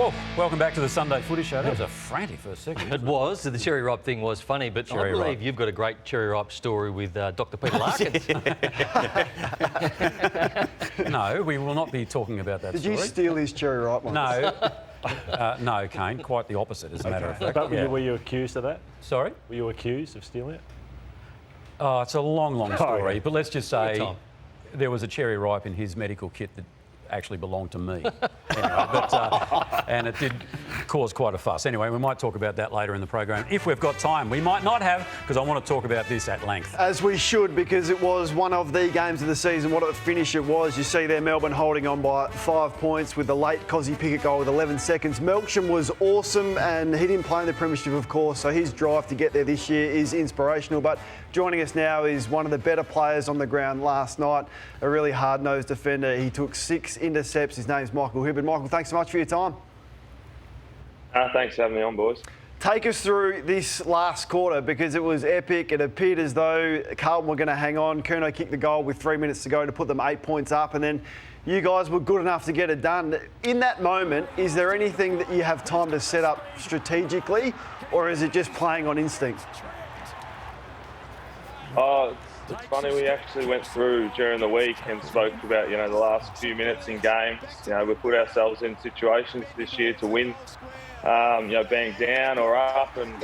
Well, welcome back to the Sunday Footy Show. That was a frantic first segment. It was. The cherry ripe thing was funny, but I believe you've got a great cherry ripe story with Dr. Peter Larkins. No, we will not be talking about that story. Did you steal his cherry ripe ones? No. No, Kane. Quite the opposite, as a matter of fact. But were you accused of that? Sorry? Were you accused of stealing it? Oh, it's a long, long story. Okay. But let's just say there was a cherry ripe in his medical kit that actually belonged to me. Anyway, and it did cause quite a fuss. Anyway, we might talk about that later in the program if we've got time. We might not have, because I want to talk about this at length. As we should, because it was one of the games of the season. What a finish it was. You see there Melbourne holding on by 5 points with the late Cozzy Pickett goal with 11 seconds. Melksham was awesome, and he didn't play in the premiership, of course, so his drive to get there this year is inspirational. But joining us now is one of the better players on the ground last night, a really hard-nosed defender. He took 6 intercepts. His name's Michael Hibberd. Michael, thanks so much for your time. Thanks for having me on, boys. Take us through this last quarter, because it was epic. It appeared as though Carlton were going to hang on. Curnow kicked the goal with 3 minutes to go to put them 8 points up, and then you guys were good enough to get it done. In that moment, is there anything that you have time to set up strategically, or is it just playing on instinct? Oh, it's funny. We actually went through during the week and spoke about, the last few minutes in games. We put ourselves in situations this year to win, being down or up, and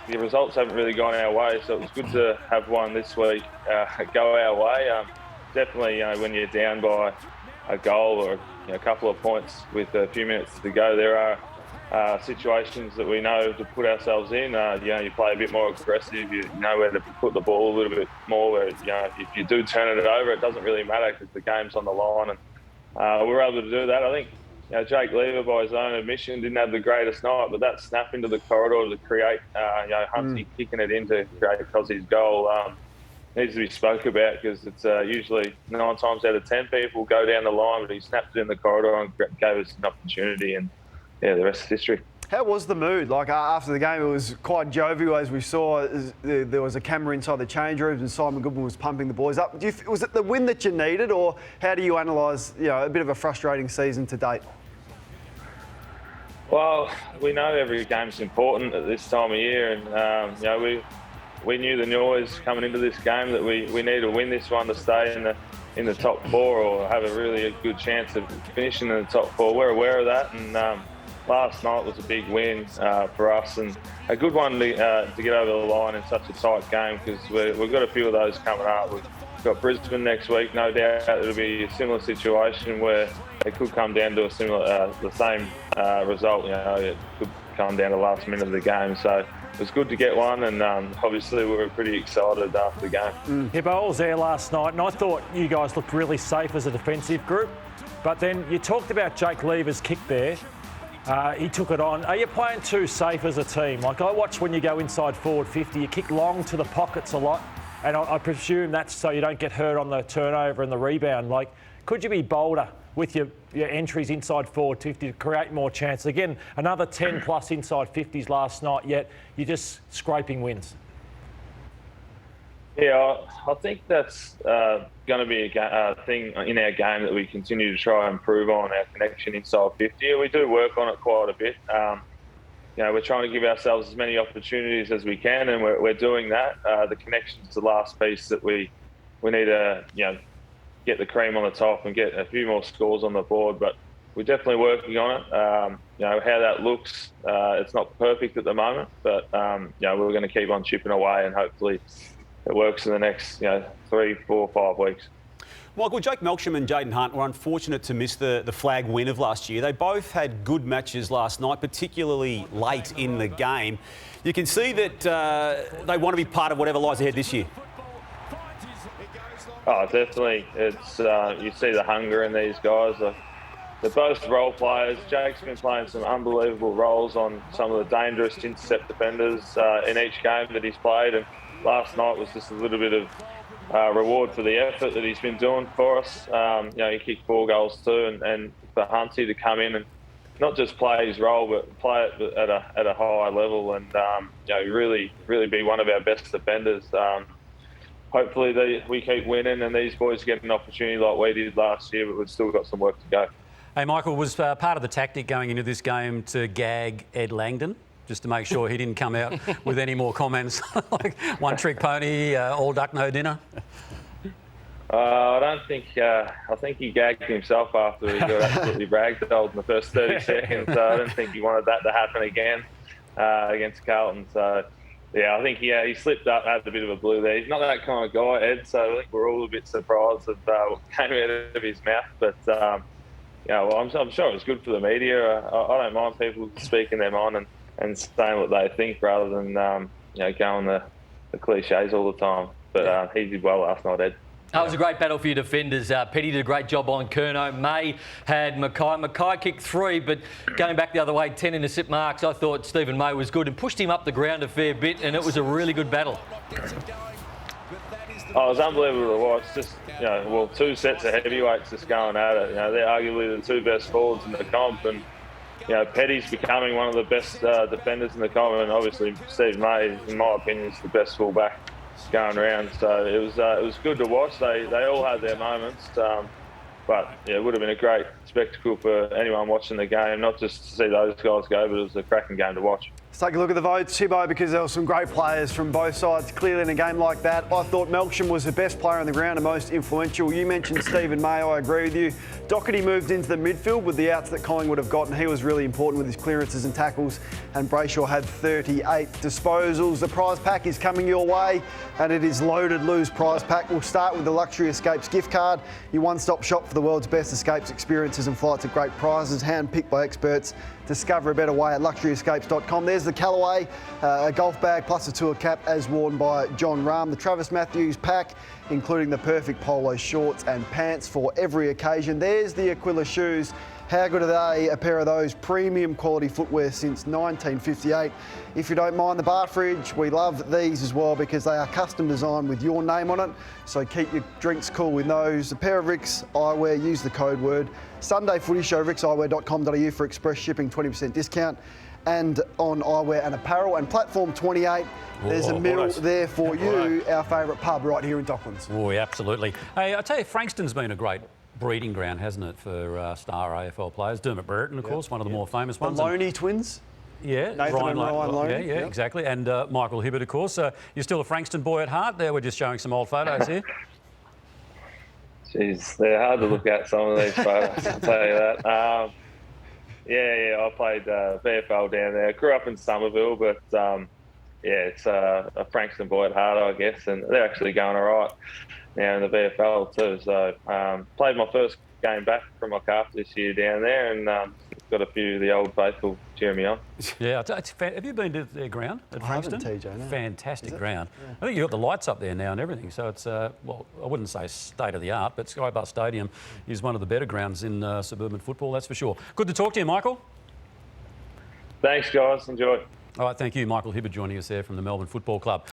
the results haven't really gone our way. So it was good to have one this week go our way. Definitely, when you're down by a goal or a couple of points with a few minutes to go, there are situations that we know to put ourselves in. You play a bit more aggressive. You know where to put the ball a little bit more. Where if you do turn it over, it doesn't really matter because the game's on the line. And we were able to do that. I think Jake Lever, by his own admission, didn't have the greatest night, but that snap into the corridor to create Humphrey kicking it in to create Cozzy's goal needs to be spoke about, because it's usually 9 times out of 10 people go down the line, but he snapped it in the corridor and gave us an opportunity, and the rest is history. How was the mood? Like, after the game, it was quite jovial, as we saw. There was a camera inside the change rooms and Simon Goodwin was pumping the boys up. Was it the win that you needed, or how do you analyse a bit of a frustrating season to date? Well, we know every game's important at this time of year, and we knew the noise coming into this game that we need to win this one to stay in the top 4 or have a really good chance of finishing in the top 4. We're aware of that, and last night was a big win for us, and a good one to get over the line in such a tight game, because we've got a few of those coming up. We've got Brisbane next week. No doubt it'll be a similar situation where it could come down to the same result. It could come down to the last minute of the game. So it was good to get one, and obviously we were pretty excited after the game. Hibberd, I was there last night, and I thought you guys looked really safe as a defensive group. But then you talked about Jake Lever's kick there. He took it on. Are you playing too safe as a team? Like, I watch when you go inside forward 50, you kick long to the pockets a lot, and I presume that's so you don't get hurt on the turnover and the rebound. Like, could you be bolder with your entries inside forward 50 to create more chance? Again, another 10 plus inside 50s last night, yet you're just scraping wins. Yeah, I think that's going to be a thing in our game that we continue to try and improve on, our connection inside 50. We do work on it quite a bit. We're trying to give ourselves as many opportunities as we can, and we're doing that. The connection's the last piece that we need to get the cream on the top and get a few more scores on the board, but we're definitely working on it. How that looks, it's not perfect at the moment, but we're going to keep on chipping away, and hopefully it works in the next 3, 4, 5 weeks. Michael, Jake Melksham and Jayden Hunt were unfortunate to miss the flag win of last year. They both had good matches last night, particularly late in the game. You can see that they want to be part of whatever lies ahead this year. Oh, definitely. It's you see the hunger in these guys. They're both role players. Jake's been playing some unbelievable roles on some of the dangerous intercept defenders in each game that he's played, and last night was just a little bit of reward for the effort that he's been doing for us. He kicked 4 goals too, and for Hunty to come in and not just play his role, but play it at a high level, and really be one of our best defenders. Hopefully we keep winning and these boys get an opportunity like we did last year, but we've still got some work to go. Hey, Michael, was part of the tactic going into this game to gag Ed Langdon, just to make sure he didn't come out with any more comments like one trick pony, all duck, no dinner? I don't think. I think he gagged himself after he got absolutely ragdolled in the first 30 seconds. So I don't think he wanted that to happen again against Carlton. So yeah, I think he slipped up, had a bit of a blue there. He's not that kind of guy, Ed. So I think we're all a bit surprised of what came out of his mouth. But I'm sure it was good for the media. I don't mind people speaking their mind and saying what they think rather than going the cliches all the time. But he did well last night, Ed. That was a great battle for your defenders. Petty did a great job on Curnow. May had Mackay. Mackay kicked 3, but going back the other way, 10 intercept marks. I thought Stephen May was good and pushed him up the ground a fair bit, and it was a really good battle. Oh, it was unbelievable to watch. Just, two sets of heavyweights just going at it. They're arguably the two best forwards in the comp, and Petty's becoming one of the best defenders in the comp, and obviously Steve May, in my opinion, is the best fullback going around. So it was good to watch. They all had their moments, but it would have been a great spectacle for anyone watching the game, not just to see those guys go, but it was a cracking game to watch. Let's take a look at the votes, Hibbo, because there were some great players from both sides. Clearly in a game like that, I thought Melksham was the best player on the ground and most influential. You mentioned Stephen May, I agree with you. Doherty moved into the midfield with the outs that Collingwood have gotten. He was really important with his clearances and tackles, and Brayshaw had 38 disposals. The prize pack is coming your way, and it is loaded. Lou's prize pack. We'll start with the Luxury Escapes gift card, your one-stop shop for the world's best escapes experiences and flights at great prizes, hand-picked by experts. Discover a better way at luxuryescapes.com. There's the Callaway, a golf bag plus a tour cap as worn by John Rahm. The Travis Matthews pack, including the perfect polo shorts and pants for every occasion. There's the Aquila shoes. How good are they? A pair of those premium quality footwear since 1958. If you don't mind the bar fridge, we love these as well because they are custom designed with your name on it. So keep your drinks cool with those. A pair of Rick's eyewear, use the code word Sunday Footy Show, rickseyewear.com.au for express shipping, 20% discount. And on eyewear and apparel. And platform 28, there's a meal there for you, our favourite pub right here in Docklands. Oh, absolutely. Hey, I tell you, Frankston's been a great breeding ground, hasn't it, for star AFL players? Dermot Brereton, of course, one of the more famous ones. The Loney twins. Yeah, Nathan and Ryan Loney. Yeah, exactly. And Michael Hibberd, of course. You're still a Frankston boy at heart there. We're just showing some old photos here. Jeez, they're hard to look at, some of these photos, I'll tell you that. I played VFL down there. Grew up in Somerville, but it's a Frankston boy at heart, I guess, and they're actually going all right now in the VFL too. So played my first game back from my calf this year down there, and got a few of the old faithful cheering me on. Yeah, have you been to their ground at Frankston? I haven't, TJ, no. Fantastic ground. Yeah. I think you've got the lights up there now and everything, so it's, well, I wouldn't say state of the art, but Skybus Stadium is one of the better grounds in suburban football, that's for sure. Good to talk to you, Michael. Thanks, guys. Enjoy. All right, thank you. Michael Hibberd joining us there from the Melbourne Football Club.